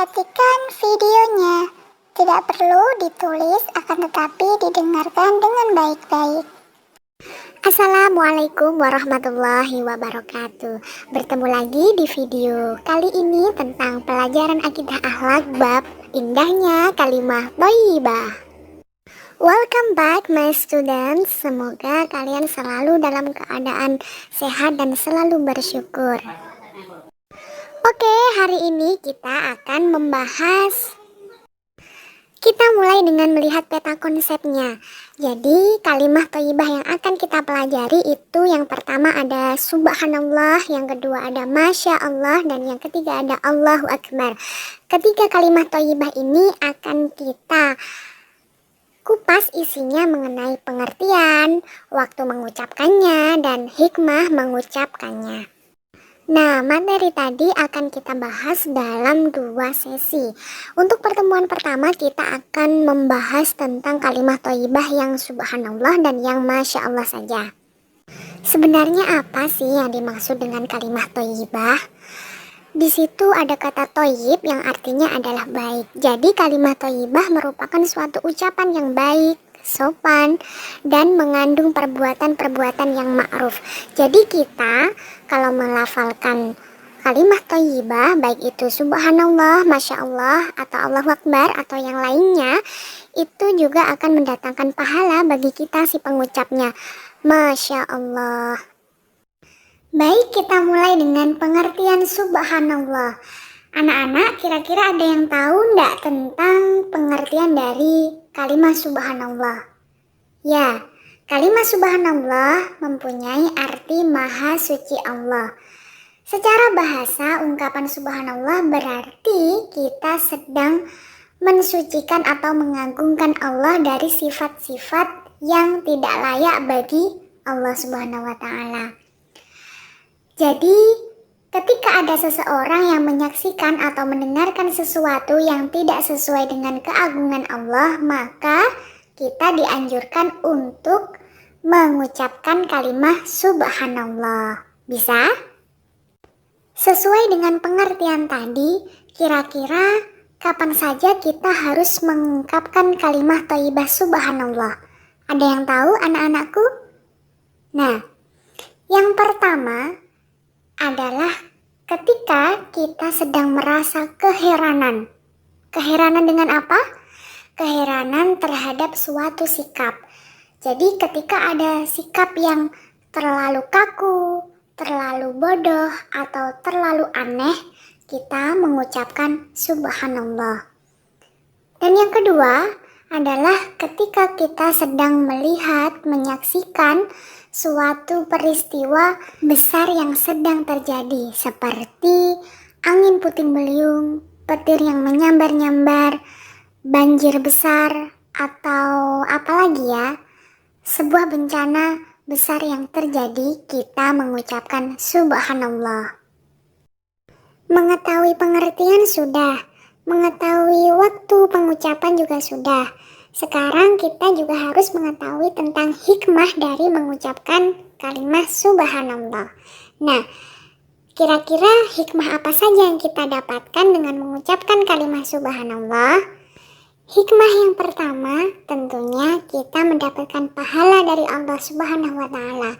Perhatikan videonya. Tidak perlu ditulis, akan tetapi didengarkan dengan baik-baik. Assalamualaikum warahmatullahi wabarakatuh. Bertemu lagi di video kali ini tentang pelajaran akidah akhlak bab indahnya kalimah thayyibah. Welcome back my students. Semoga kalian selalu dalam keadaan sehat dan selalu bersyukur. Oke, hari ini kita akan kita mulai dengan melihat peta konsepnya. Jadi kalimah thayyibah yang akan kita pelajari itu yang pertama ada subhanallah, yang kedua ada masya Allah, dan yang ketiga ada Allahu Akbar. Ketiga kalimah thayyibah ini akan kita kupas isinya mengenai pengertian, waktu mengucapkannya, dan hikmah mengucapkannya. Nah, materi tadi akan kita bahas dalam 2 sesi. Untuk pertemuan pertama kita akan membahas tentang kalimah thayyibah yang subhanallah dan yang masya Allah saja. Sebenarnya apa sih yang dimaksud dengan kalimah thayyibah? Di situ ada kata thayyib yang artinya adalah baik. Jadi kalimah thayyibah merupakan suatu ucapan yang baik, sopan, dan mengandung perbuatan-perbuatan yang ma'ruf. Jadi kita kalau melafalkan kalimah thayyibah, baik itu subhanallah, masya Allah, atau Allahu Akbar, atau yang lainnya, itu juga akan mendatangkan pahala bagi kita si pengucapnya. Masya Allah. Baik, kita mulai dengan pengertian subhanallah. Anak-anak, kira-kira ada yang tahu enggak tentang pengertian dari kalimah subhanallah? Ya, kalimah subhanallah mempunyai arti maha suci Allah. Secara bahasa, ungkapan subhanallah berarti kita sedang mensucikan atau mengagungkan Allah dari sifat-sifat yang tidak layak bagi Allah Subhanahu wa Ta'ala. Jadi, ketika ada seseorang yang menyaksikan atau mendengarkan sesuatu yang tidak sesuai dengan keagungan Allah, maka kita dianjurkan untuk mengucapkan kalimah subhanallah. Bisa? Sesuai dengan pengertian tadi, kira-kira kapan saja kita harus mengungkapkan kalimah thayyibah subhanallah? Ada yang tahu anak-anakku? Nah, yang pertama adalah ketika kita sedang merasa keheranan. Keheranan dengan apa? Keheranan terhadap suatu sikap. Jadi ketika ada sikap yang terlalu kaku, terlalu bodoh, atau terlalu aneh, kita mengucapkan subhanallah. Dan yang kedua adalah ketika kita sedang melihat, menyaksikan suatu peristiwa besar yang sedang terjadi, seperti angin puting beliung, petir yang menyambar-nyambar, banjir besar, atau apalagi ya, sebuah bencana besar yang terjadi, kita mengucapkan subhanallah. Mengetahui pengertian sudah, mengetahui waktu pengucapan juga sudah. Sekarang kita juga harus mengetahui tentang hikmah dari mengucapkan kalimat subhanallah. Nah, kira-kira hikmah apa saja yang kita dapatkan dengan mengucapkan kalimat subhanallah? Hikmah yang pertama, tentunya kita mendapatkan pahala dari Allah Subhanahu wa Ta'ala.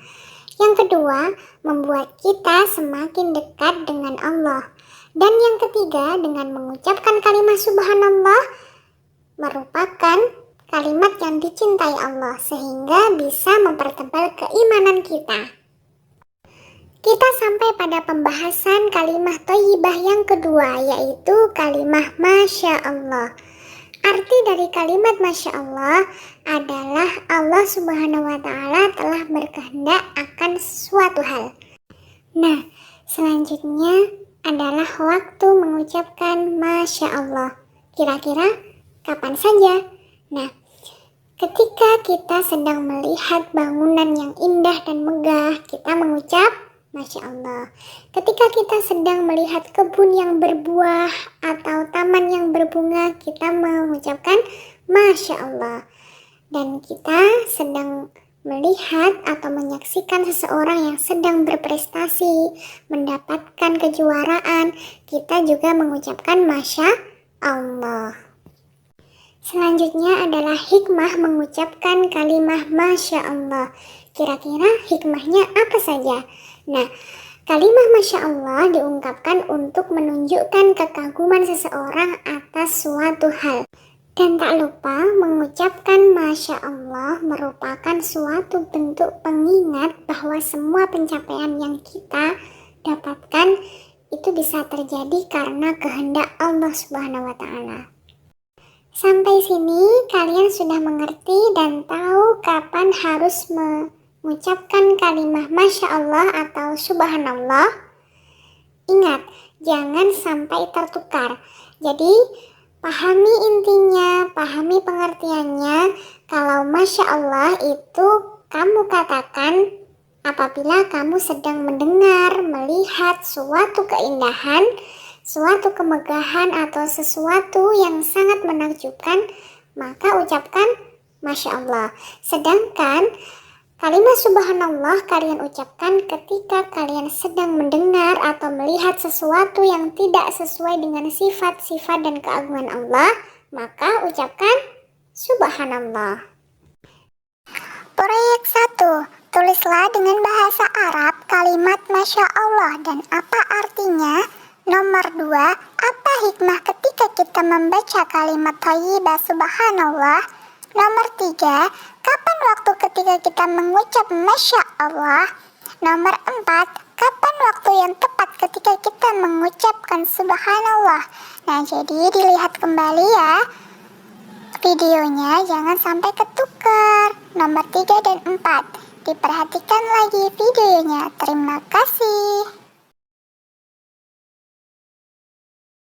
Yang kedua, membuat kita semakin dekat dengan Allah. Dan yang ketiga, dengan mengucapkan kalimat subhanallah merupakan kalimat yang dicintai Allah, sehingga bisa mempertebal keimanan kita. Kita sampai pada pembahasan kalimah thayyibah yang kedua, yaitu kalimah masya Allah. Arti dari kalimat masya Allah adalah Allah Subhanahu wa Ta'ala telah berkehendak akan suatu hal. Nah, selanjutnya adalah waktu mengucapkan masya Allah. Kira-kira kapan saja? Nah, ketika kita sedang melihat bangunan yang indah dan megah, kita mengucap masya Allah. Ketika kita sedang melihat kebun yang berbuah atau taman yang berbunga, kita mengucapkan masya Allah. Dan kita sedang melihat atau menyaksikan seseorang yang sedang berprestasi, mendapatkan kejuaraan, kita juga mengucapkan masya Allah. Selanjutnya adalah hikmah mengucapkan kalimat Masya Allah. Kira-kira hikmahnya apa saja? Nah, kalimat Masya Allah diungkapkan untuk menunjukkan kekaguman seseorang atas suatu hal. Dan tak lupa mengucapkan Masya Allah merupakan suatu bentuk pengingat bahwa semua pencapaian yang kita dapatkan itu bisa terjadi karena kehendak Allah Subhanahu wa Ta'ala. Sampai sini kalian sudah mengerti dan tahu kapan harus mengucapkan kalimat Masya Allah atau Subhanallah. Ingat, jangan sampai tertukar. Jadi, pahami intinya, pahami pengertiannya. Kalau Masya Allah itu kamu katakan apabila kamu sedang mendengar, melihat suatu keindahan, suatu kemegahan atau sesuatu yang sangat menakjubkan, maka ucapkan Masya Allah. Sedangkan kalimat Subhanallah kalian ucapkan ketika kalian sedang mendengar atau melihat sesuatu yang tidak sesuai dengan sifat-sifat dan keagungan Allah, maka ucapkan Subhanallah. Proyek 1. Tulislah dengan bahasa Arab kalimat Masya Allah dan apa artinya. Nomor 2. Apa hikmah ketika kita membaca kalimat thayyibah Subhanallah. Nomor 3. Kapan waktu ketika kita mengucap Masya Allah. Nomor 4. Kapan waktu yang tepat ketika kita mengucapkan Subhanallah. Nah, jadi dilihat kembali ya videonya, jangan sampai ketukar. Nomor 3 dan 4 diperhatikan lagi videonya. Terima kasih.